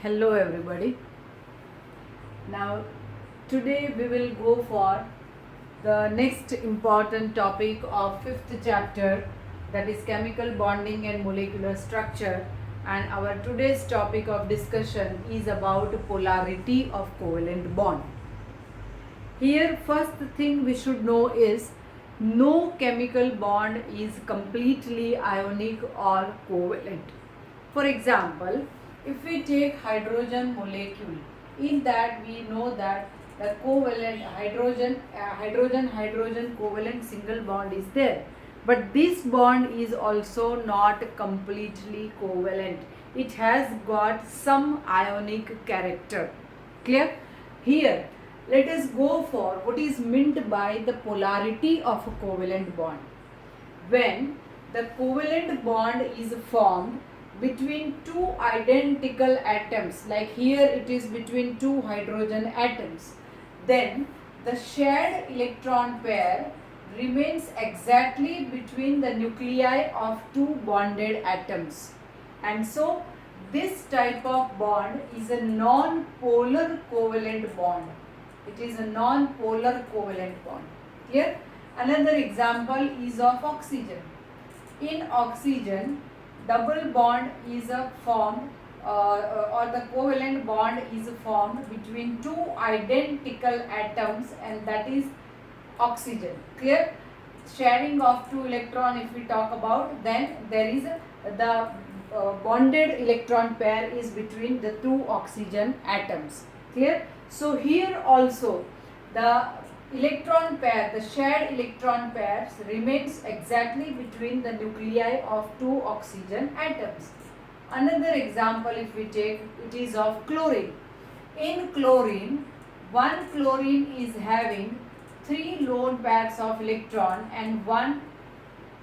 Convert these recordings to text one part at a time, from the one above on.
Hello everybody. Now today we will go for the next important topic of fifth chapter, that is chemical bonding and molecular structure, and our today's topic of discussion is about polarity of covalent bond. Here first thing we should know is no chemical bond is completely ionic or covalent. For example, if we take hydrogen molecule, in that we know that the covalent hydrogen covalent single bond is there, but this bond is also not completely covalent. It has got some ionic character. Clear? Here let us go for what is meant by the polarity of a covalent bond. When the covalent bond is formed between two identical atoms, like here it is between two hydrogen atoms, then the shared electron pair remains exactly between the nuclei of two bonded atoms, and so this type of bond is a non-polar covalent bond. It is a non-polar covalent bond. Clear? Another example is of oxygen. In oxygen, double bond is formed or the covalent bond is formed between two identical atoms, and that is oxygen. Clear? Sharing of two electron if we talk about, then there is the bonded electron pair is between the two oxygen atoms. Clear? So here also the electron pair, the shared electron pairs remains exactly between the nuclei of two oxygen atoms. Another example if we take, it is of chlorine. In chlorine, one chlorine is having three lone pairs of electron and one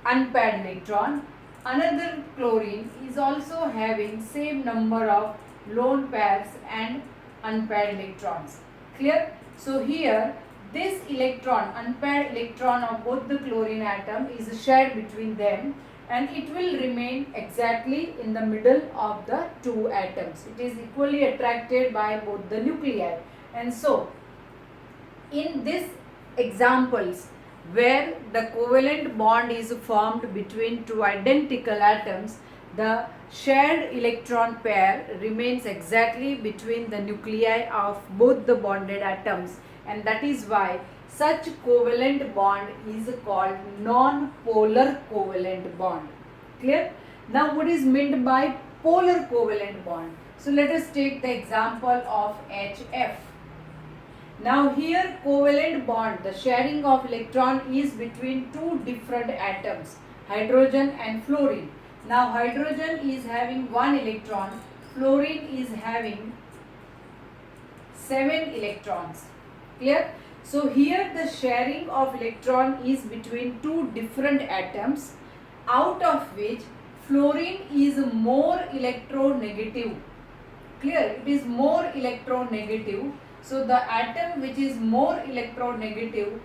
unpaired electron. Another chlorine is also having same number of lone pairs and unpaired electrons. Clear? So here this electron, unpaired electron of both the chlorine atom is shared between them, and it will remain exactly in the middle of the two atoms. It is equally attracted by both the nuclei, and so in this examples where the covalent bond is formed between two identical atoms, the shared electron pair remains exactly between the nuclei of both the bonded atoms, and that is why such covalent bond is called non-polar covalent bond. Clear? Now what is meant by polar covalent bond? So let us take the example of HF. Now here covalent bond, the sharing of electron is between two different atoms, hydrogen and fluorine. Now hydrogen is having one electron, fluorine is having 7 electrons. Clear? So here the sharing of electron is between two different atoms, out of which fluorine is more electronegative. Clear? It is more electronegative. So the atom which is more electronegative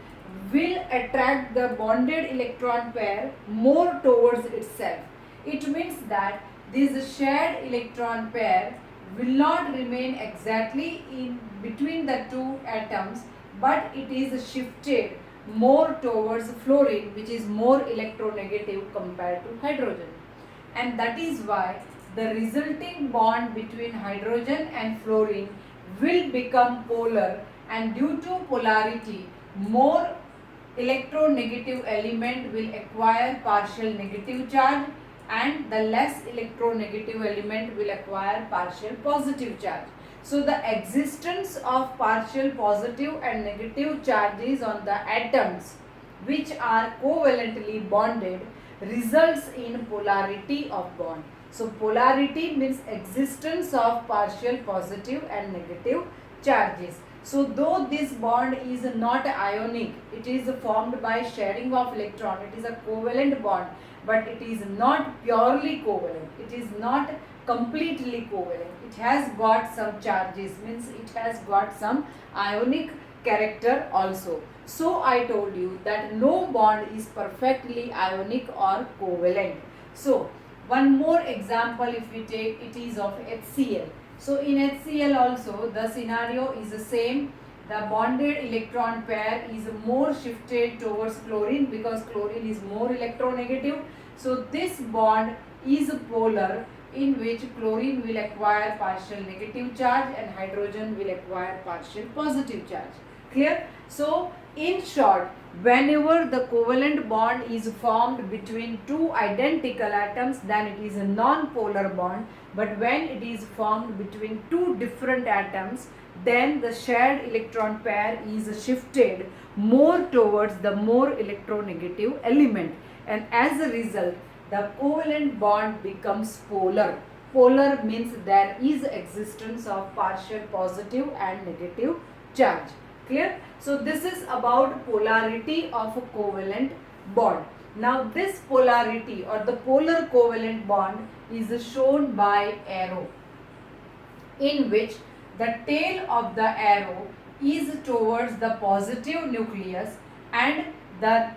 will attract the bonded electron pair more towards itself. It means that this shared electron pair will not remain exactly in between the two atoms, but it is shifted more towards fluorine, which is more electronegative compared to hydrogen. And that is why the resulting bond between hydrogen and fluorine will become polar, and due to polarity, more electronegative element will acquire partial negative charge, and the less electronegative element will acquire partial positive charge. So the existence of partial positive and negative charges on the atoms which are covalently bonded results in polarity of bond. So polarity means existence of partial positive and negative charges. So though this bond is not ionic, it is formed by sharing of electron, it is a covalent bond, but it is not purely covalent. It is not completely covalent. It has got some charges, means it has got some ionic character also. So I told you that no bond is perfectly ionic or covalent. So one more example if we take, it is of HCl. So in HCl also the scenario is the same. The bonded electron pair is more shifted towards chlorine because chlorine is more electronegative. So this bond is polar, in which chlorine will acquire partial negative charge and hydrogen will acquire partial positive charge. Clear? So in short, whenever the covalent bond is formed between two identical atoms, then it is a non-polar bond. But when it is formed between two different atoms, then the shared electron pair is shifted more towards the more electronegative element, and as a result the covalent bond becomes polar. Polar means there is existence of partial positive and negative charge. Clear? So this is about polarity of a covalent bond. Now this polarity or the polar covalent bond is shown by arrow, in which the tail of the arrow is towards the positive nucleus and the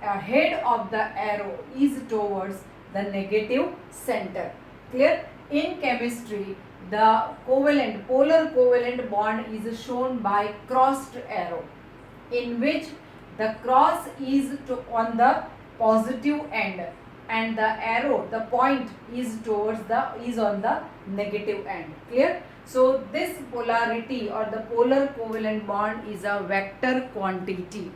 head of the arrow is towards the negative center. Clear? In chemistry, the polar covalent bond is shown by crossed arrow, in which the cross is on the positive end and the arrow, the point is on the negative end. Clear? So this polarity or the polar covalent bond is a vector quantity.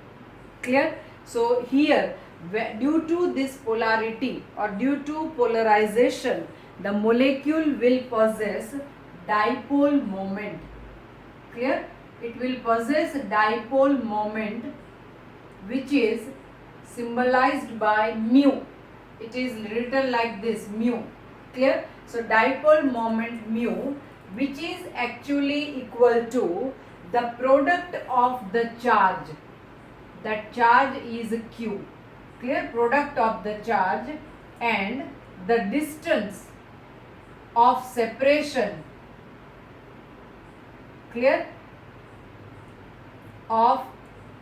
Clear? So here, due to this polarity or due to polarization, the molecule will possess dipole moment. Clear? It will possess dipole moment, which is symbolized by mu. It is written like this, mu. Clear? So dipole moment mu, which is actually equal to the product of the charge. That charge is Q. Clear? Product of the charge and the distance of separation. Clear? Of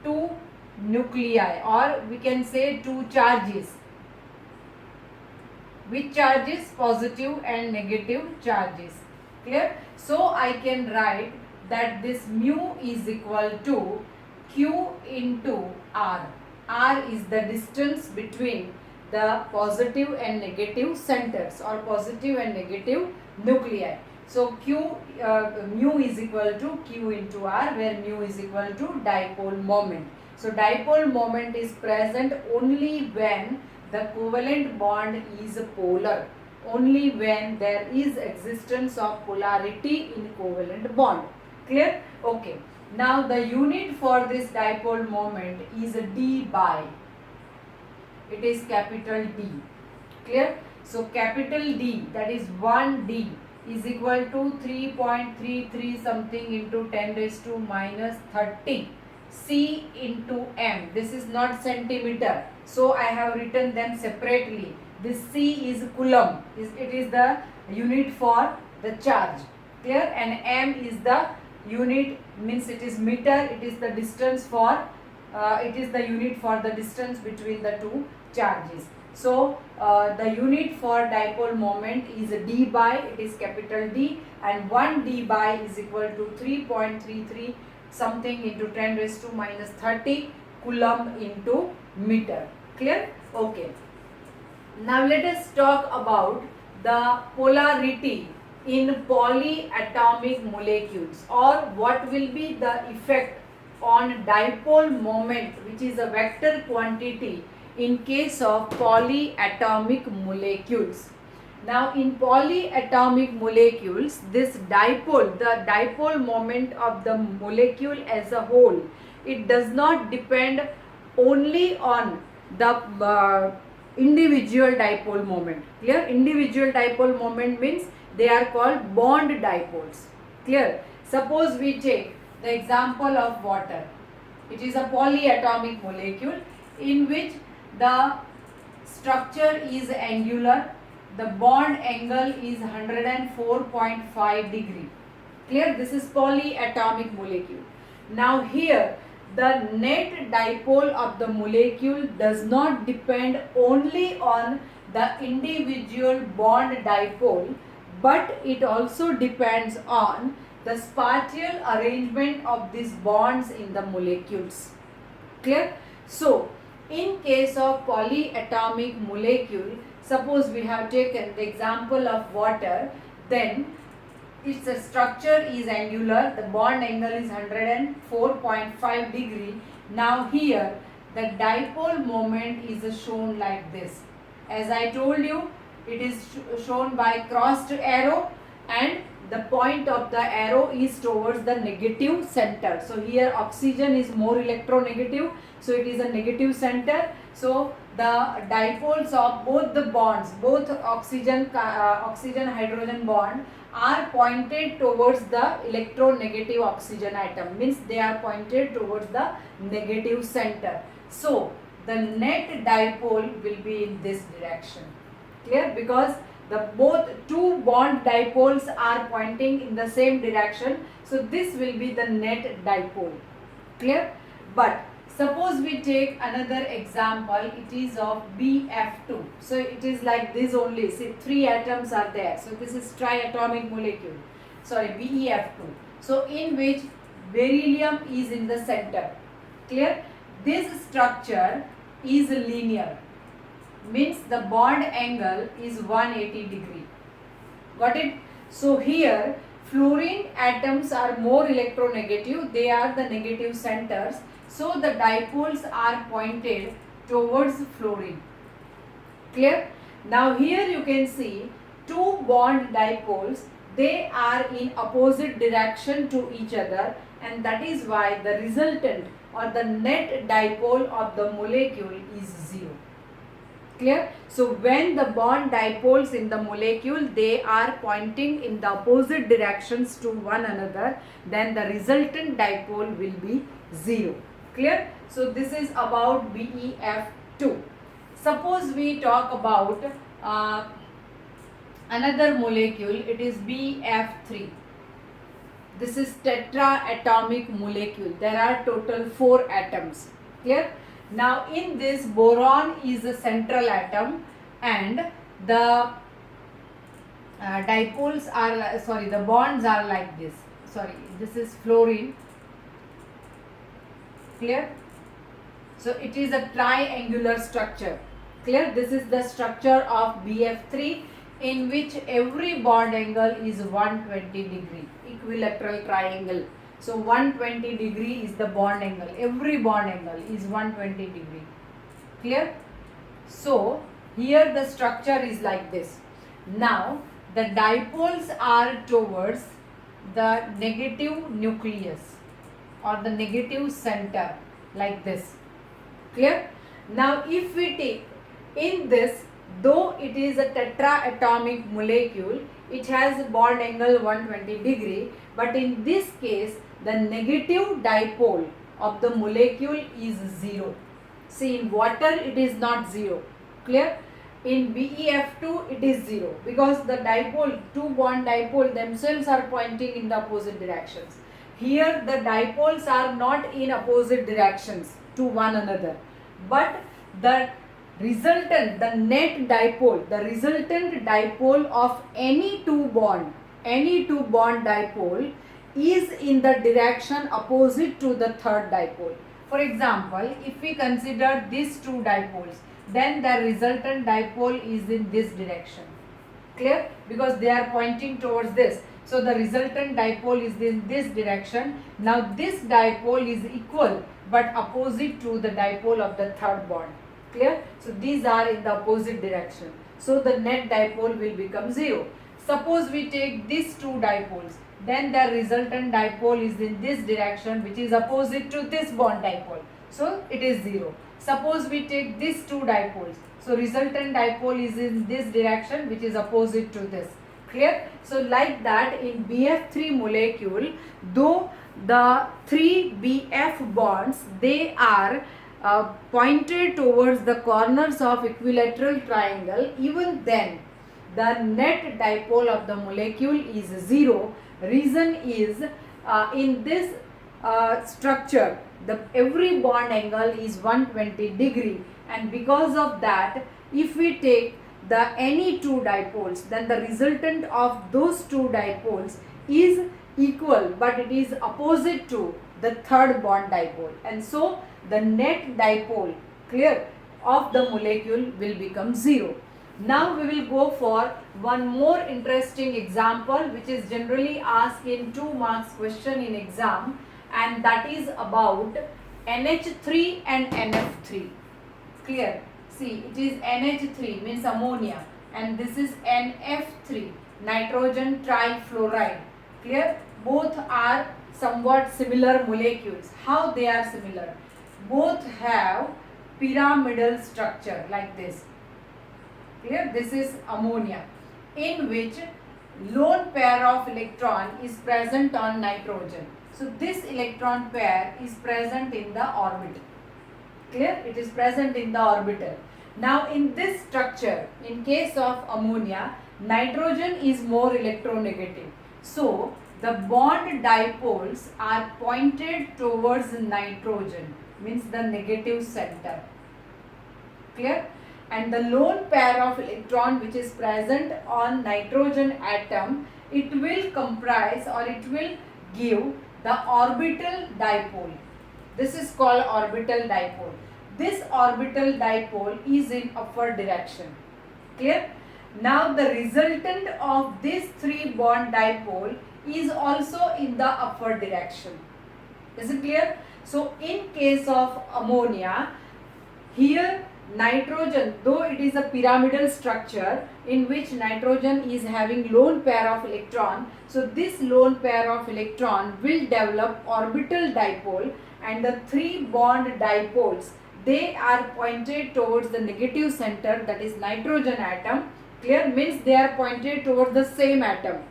two nuclei, or we can say two charges. Which charges? Positive and negative charges. Clear? So I can write that this mu is equal to Q into R. R is the distance between the positive and negative centers or positive and negative nuclei. So mu is equal to Q into R, where mu is equal to dipole moment. So dipole moment is present only when the covalent bond is polar, only when there is existence of polarity in covalent bond. Clear? Okay. Now the unit for this dipole moment is d by. It is capital D. Clear? So capital D, that is 1d, is equal to 3.33 something into 10 raised to minus 30 C into M. This is not centimeter, so I have written them separately. This C is coulomb. It is the unit for the charge. Clear? And M is the unit, means it is meter. It is the distance for it is the unit for the distance between the two charges. So the unit for dipole moment is d by, it is capital D, and 1 d by is equal to 3.33 something into 10 raised to minus 30 coulomb into meter. Clear? Okay. Now let us talk about the polarity in polyatomic molecules, or what will be the effect on dipole moment, which is a vector quantity in case of polyatomic molecules. Now in polyatomic molecules, this dipole, the dipole moment of the molecule as a whole, it does not depend only on the individual dipole moment. Clear? Individual dipole moment means they are called bond dipoles. Clear? Suppose we take the example of water. It is a polyatomic molecule in which the structure is angular, the bond angle is 104.5 degree. Clear? This is polyatomic molecule. Now here the net dipole of the molecule does not depend only on the individual bond dipole, but it also depends on the spatial arrangement of these bonds in the molecules. Clear? So, in case of polyatomic molecule, suppose we have taken the example of water, then its structure is angular, the bond angle is 104.5 degree. Now here the dipole moment is shown like this. As I told you, it is shown by crossed arrow, and the point of the arrow is towards the negative center. So here oxygen is more electronegative, so it is a negative center. So the dipoles of both the bonds, both oxygen hydrogen bond, are pointed towards the electronegative oxygen atom, means they are pointed towards the negative center. So the net dipole will be in this direction. Clear? Because the both two bond dipoles are pointing in the same direction, so this will be the net dipole. Clear? But suppose we take another example, it is of BF2. So it is like this only. See, 3 atoms are there. So this is triatomic molecule. Sorry, BEF2. So in which beryllium is in the center. Clear? This structure is linear. Means the bond angle is 180 degree. Got it? So here fluorine atoms are more electronegative. They are the negative centers. So the dipoles are pointed towards fluorine. Clear? Now here you can see two bond dipoles. They are in opposite direction to each other, and that is why the resultant or the net dipole of the molecule is 0. Clear? So when the bond dipoles in the molecule, they are pointing in the opposite directions to one another, then the resultant dipole will be 0. Clear? So this is about BeF2. Suppose we talk about another molecule, it is BF3. This is tetraatomic molecule. There are total 4 atoms. Clear? Now in this, boron is a central atom, and the dipoles are, the bonds are like this. This is fluorine. Clear? So it is a triangular structure. Clear? This is the structure of BF3, in which every bond angle is 120 degree, equilateral triangle. So 120 degree is the bond angle. Every bond angle is 120 degree. Clear? So here the structure is like this. Now the dipoles are towards the negative nucleus or the negative center, like this. Clear? Now if we take in this, though it is a tetraatomic molecule, it has a bond angle 120 degree, but in this case the negative dipole of the molecule is 0. See, in water it is not 0. Clear? In BeF2 it is 0, because the dipole, two bond dipole themselves are pointing in the opposite directions. Here the dipoles are not in opposite directions to one another, but the resultant, the net dipole, the resultant dipole of any two bond dipole is in the direction opposite to the third dipole. For example, if we consider these two dipoles, then the resultant dipole is in this direction. Clear? Because they are pointing towards this. So the resultant dipole is in this direction. Now this dipole is equal but opposite to the dipole of the third bond. Clear? So these are in the opposite direction. So the net dipole will become 0. Suppose we take these two dipoles, then the resultant dipole is in this direction, which is opposite to this bond dipole. So it is 0. Suppose we take these two dipoles. So resultant dipole is in this direction, which is opposite to this. Clear? So like that in BF3 molecule, though the 3 BF bonds, they are pointed towards the corners of equilateral triangle, even then the net dipole of the molecule is 0. Reason is in this structure every bond angle is 120 degree, and because of that, if we take the any two dipoles, then the resultant of those two dipoles is equal, but it is opposite to the third bond dipole, and so the net dipole, clear, of the molecule will become 0. Now we will go for one more interesting example which is generally asked in 2 marks question in exam, and that is about NH3 and NF3. Clear? See, it is NH3 means ammonia, and this is NF3, nitrogen trifluoride. Clear? Both are somewhat similar molecules. How they are similar? Both have pyramidal structure like this. Clear? This is ammonia, in which lone pair of electron is present on nitrogen. So this electron pair is present in the orbital. Clear? It is present in the orbital. Now in this structure, in case of ammonia, nitrogen is more electronegative. So the bond dipoles are pointed towards nitrogen, means the negative center. Clear? And the lone pair of electron which is present on nitrogen atom, it will comprise or it will give the orbital dipole. This is called orbital dipole. This orbital dipole is in upward direction. Clear? Now the resultant of this 3 bond dipole is also in the upward direction. Is it clear? So in case of ammonia, here nitrogen, though it is a pyramidal structure in which nitrogen is having lone pair of electron, so this lone pair of electron will develop orbital dipole, and the 3 bond dipoles, they are pointed towards the negative center, that is nitrogen atom. Clear? Means they are pointed towards the same atom.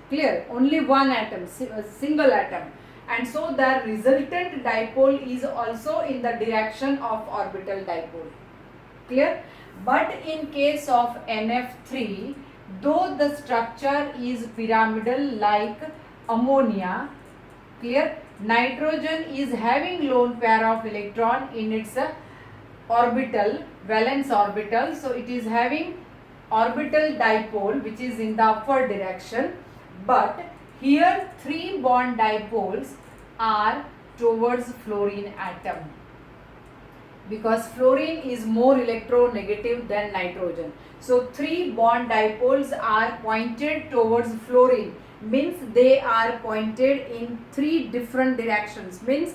Clear? Only one atom, single atom, and so the resultant dipole is also in the direction of orbital dipole. Clear? But in case of NF3, though the structure is pyramidal like ammonia, clear, nitrogen is having lone pair of electron in its orbital, valence orbital, so it is having orbital dipole which is in the upward direction, but here 3 bond dipoles are towards fluorine atom, because fluorine is more electronegative than nitrogen. So 3 bond dipoles are pointed towards fluorine, means they are pointed in 3 different directions, means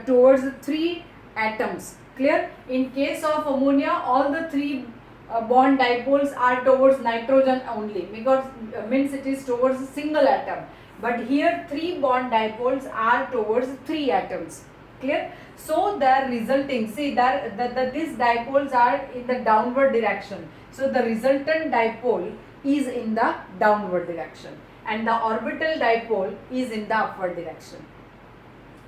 towards 3 atoms. Clear? In case of ammonia, all the 3 bond dipoles are towards nitrogen only, because means it is towards a single atom, but here 3 bond dipoles are towards 3 atoms. Clear? So the resulting, see that these dipoles are in the downward direction, so the resultant dipole is in the downward direction, and the orbital dipole is in the upward direction.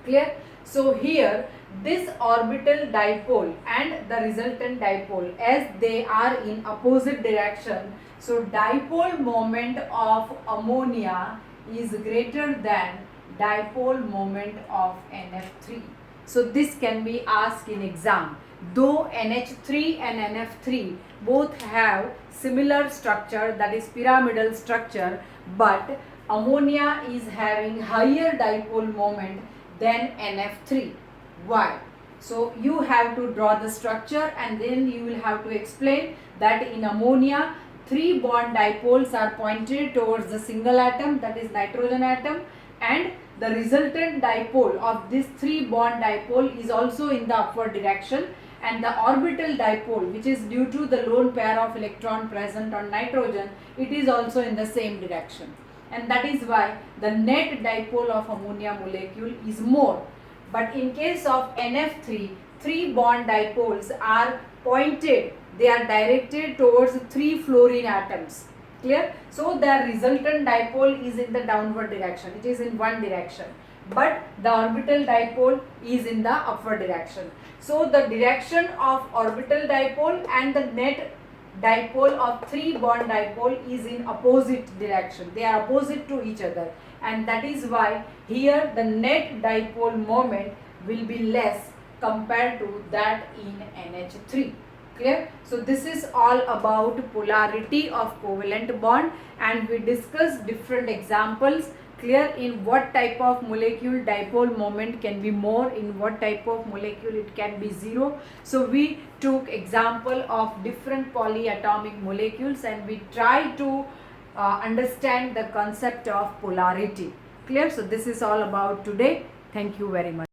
Clear? So here this orbital dipole and the resultant dipole, as they are in opposite direction, so dipole moment of ammonia is greater than dipole moment of NF3. So this can be asked in exam. Though NH3 and NF3 both have similar structure, that is pyramidal structure, but ammonia is having higher dipole moment than NF3. Why? So you have to draw the structure, and then you will have to explain that in ammonia 3 bond dipoles are pointed towards the single atom, that is nitrogen atom, and the resultant dipole of this 3 bond dipole is also in the upward direction, and the orbital dipole, which is due to the lone pair of electron present on nitrogen, it is also in the same direction, and that is why the net dipole of ammonia molecule is more. But in case of NF3, 3 bond dipoles are pointed, they are directed towards 3 fluorine atoms. Clear? So the resultant dipole is in the downward direction, it is in one direction, but the orbital dipole is in the upward direction. So the direction of orbital dipole and the net dipole of 3 bond dipole is in opposite direction, they are opposite to each other, and that is why here the net dipole moment will be less compared to that in NH3. Clear? So this is all about polarity of covalent bond, and we discussed different examples. Clear? In what type of molecule dipole moment can be more, in what type of molecule it can be zero. So we took example of different polyatomic molecules and we try to understand the concept of polarity. Clear? So this is all about today. Thank you very much.